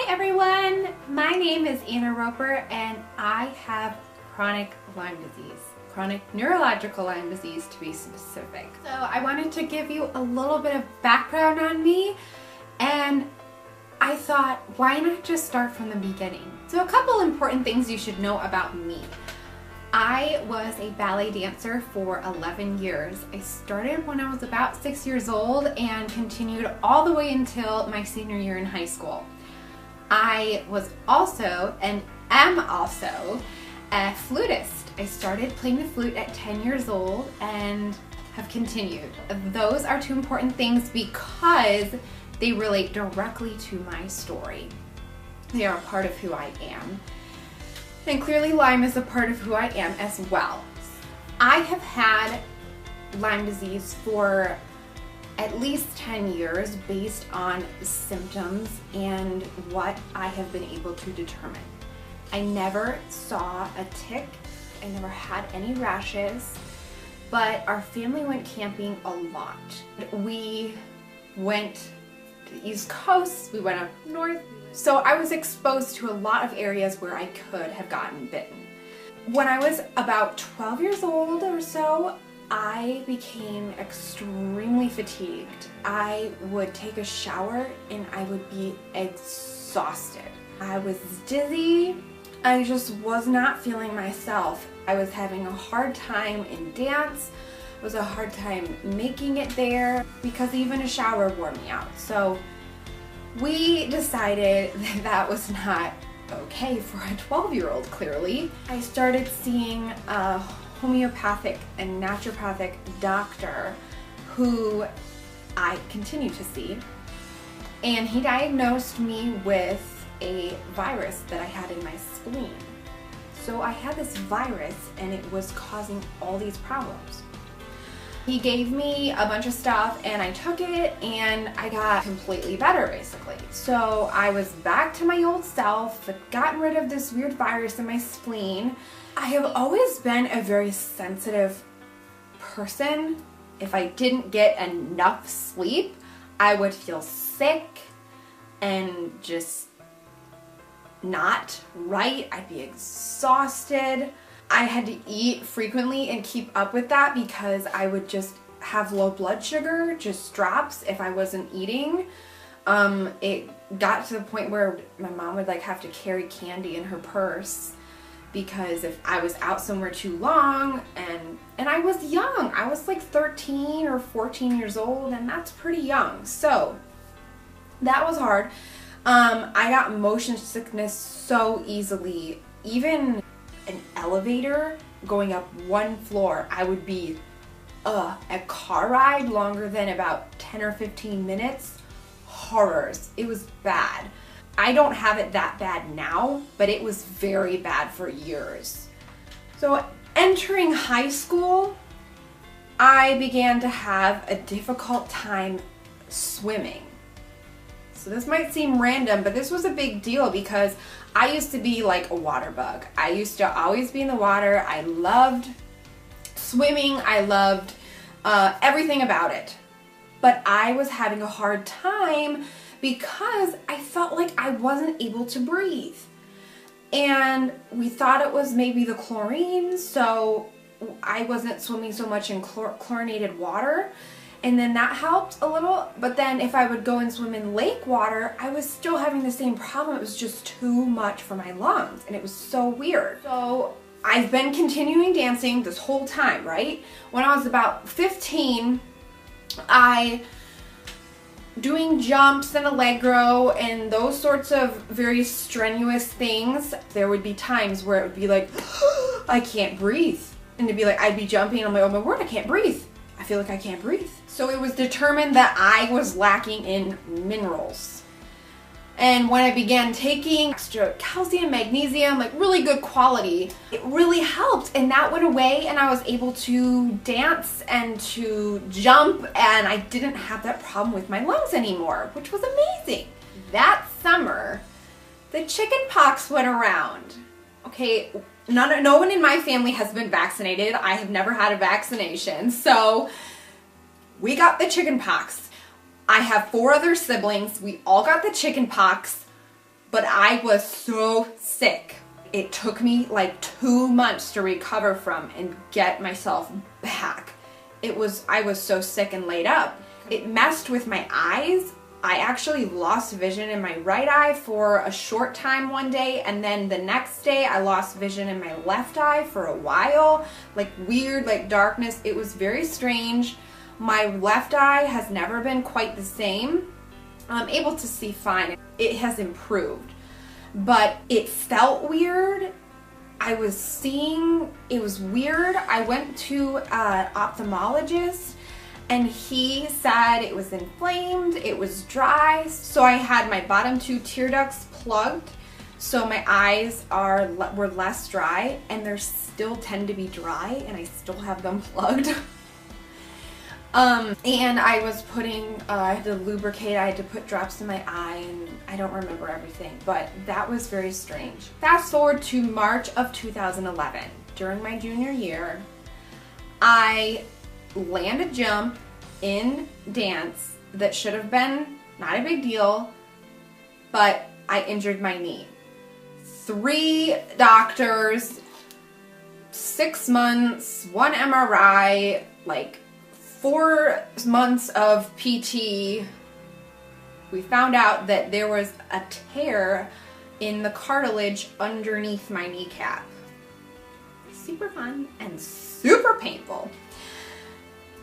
everyone, my name is Anna Roper and I have chronic Lyme disease. Chronic neurological Lyme disease to be specific. So I wanted to give you a little bit of background on me, and I thought, why not just start from the beginning? So a couple important things you should know about me. I was a ballet dancer for 11 years. I started when I was about 6 years old and continued all the way until my senior year in high school. I was also, and am also, a flutist. I started playing the flute at 10 years old and have continued. Those are two important things because they relate directly to my story. They are a part of who I am. And clearly Lyme is a part of who I am as well. I have had Lyme disease for at least 10 years based on symptoms and what I have been able to determine. I never saw a tick, I never had any rashes, but our family went camping a lot. We went to the East Coast, we went up north, so I was exposed to a lot of areas where I could have gotten bitten. When I was about 12 years old or so, I became extremely fatigued. I would take a shower and I would be exhausted. I was dizzy. I just was not feeling myself. I was having a hard time in dance. It was a hard time making it there because even a shower wore me out. So we decided that was not okay for a 12-year-old, clearly. I started seeing a homeopathic and naturopathic doctor who I continue to see, and he diagnosed me with a virus that I had in my spleen. So I had this virus and it was causing all these problems. He gave me a bunch of stuff and I took it and I got completely better basically. So I was back to my old self, gotten rid of this weird virus in my spleen. I have always been a very sensitive person. If I didn't get enough sleep, I would feel sick and just not right. I'd be exhausted. I had to eat frequently and keep up with that because I would just have low blood sugar, just drops if I wasn't eating. It got to the point where my mom would have to carry candy in her purse because if I was out somewhere too long, and I was young. I was like 13 or 14 years old, and that's pretty young. So that was hard. I got motion sickness so easily. Even an elevator going up one floor, I would be a car ride longer than about 10 or 15 minutes. Horrors. It was bad. I don't have it that bad now, but it was very bad for years. So entering high school, I began to have a difficult time swimming. So this might seem random, but this was a big deal because I used to be like a water bug. I used to always be in the water. I loved swimming. I loved everything about it. But I was having a hard time because I felt like I wasn't able to breathe. And we thought it was maybe the chlorine, so I wasn't swimming so much in chlorinated water. And then that helped a little, but then if I would go and swim in lake water, I was still having the same problem. It was just too much for my lungs, and it was so weird. So I've been continuing dancing this whole time, right? When I was about 15, doing jumps and Allegro and those sorts of very strenuous things, there would be times where it would be like, I can't breathe. And it'd be like, I'd be jumping, I'm like, oh my word, I can't breathe. I feel like I can't breathe. So it was determined that I was lacking in minerals. And when I began taking extra calcium, magnesium, like really good quality, it really helped. And that went away and I was able to dance and to jump, and I didn't have that problem with my lungs anymore, which was amazing. That summer, the chicken pox went around. Okay, no one in my family has been vaccinated. I have never had a vaccination. So we got the chicken pox. I have 4 other siblings. We all got the chicken pox. but I was so sick. It took me like 2 months to recover from and get myself back. I was so sick and laid up. It messed with my eyes. I actually lost vision in my right eye for a short time one day, and then the next day I lost vision in my left eye for a while, like weird, like darkness. It was very strange. My left eye has never been quite the same. I'm able to see fine. It has improved. But it felt weird. I was seeing, it was weird. I went to an ophthalmologist and he said it was inflamed, it was dry. So I had my bottom 2 tear ducts plugged, so my eyes were less dry, and they still tend to be dry and I still have them plugged. And I was I had to lubricate, I had to put drops in my eye, and I don't remember everything, but that was very strange. Fast forward to March of 2011. During my junior year, I land a jump in dance that should have been not a big deal, but I injured my knee. 3 doctors, 6 months, 1 MRI, like 4 months of PT. We found out that there was a tear in the cartilage underneath my kneecap. Super fun and super painful.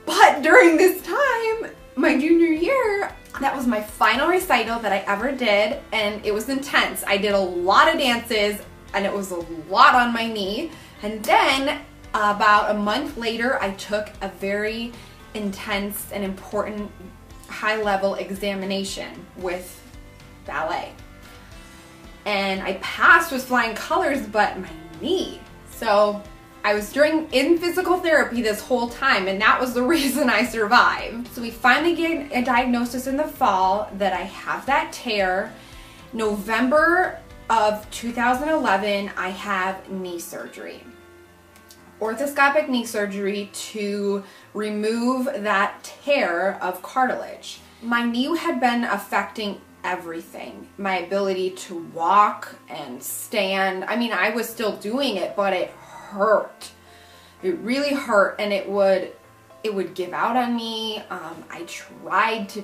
But during this time, my junior year, that was my final recital that I ever did, and it was intense. I did a lot of dances, and it was a lot on my knee. And then about a month later, I took a very intense and important high-level examination with ballet. And I passed with flying colors, but my knee. So I was in physical therapy this whole time, and that was the reason I survived. So we finally get a diagnosis in the fall that I have that tear. November of 2011, I have knee surgery. Orthoscopic knee surgery to remove that tear of cartilage. My knee had been affecting everything. My ability to walk and stand. I mean, I was still doing it, but it hurt. It really hurt, and it would give out on me. I tried to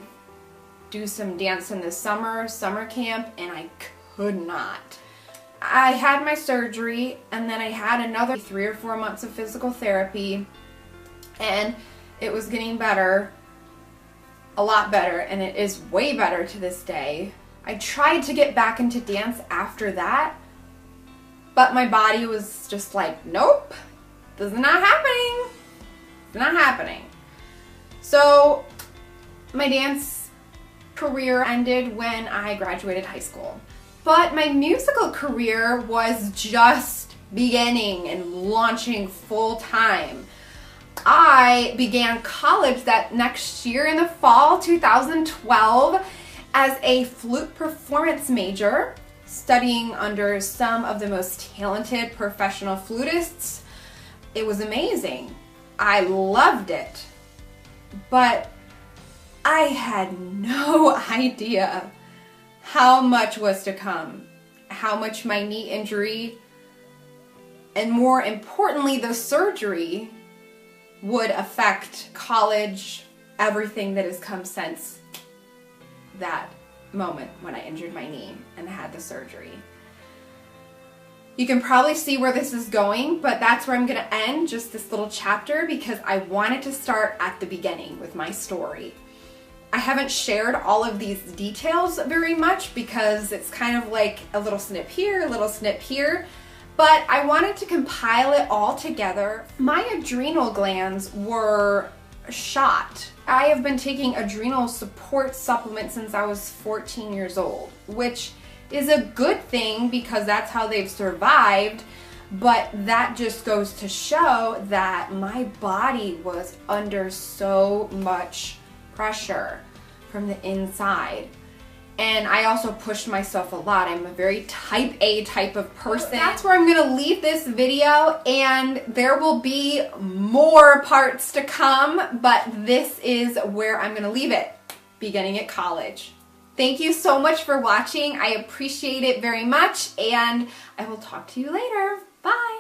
do some dance in the summer camp, and I could not. I had my surgery, and then I had another 3 or 4 months of physical therapy, and it was getting better, a lot better, and it is way better to this day. I tried to get back into dance after that, but my body was just like, nope, this is not happening. It's not happening. So my dance career ended when I graduated high school. But my musical career was just beginning and launching full time. I began college that next year in the fall, 2012, as a flute performance major, studying under some of the most talented professional flutists. It was amazing. I loved it. But I had no idea how much was to come, how much my knee injury, and more importantly, the surgery would affect college, everything that has come since that moment when I injured my knee and had the surgery. You can probably see where this is going, but that's where I'm going to end just this little chapter, because I wanted to start at the beginning with my story. I haven't shared all of these details very much because it's kind of like a little snip here, a little snip here, but I wanted to compile it all together. My adrenal glands were shot. I have been taking adrenal support supplements since I was 14 years old, which is a good thing because that's how they've survived, but that just goes to show that my body was under so much pressure from the inside. And I also pushed myself a lot. I'm a very type A type of person. That's where I'm gonna leave this video, and there will be more parts to come, but this is where I'm gonna leave it, beginning at college. Thank you so much for watching. I appreciate it very much, and I will talk to you later. Bye.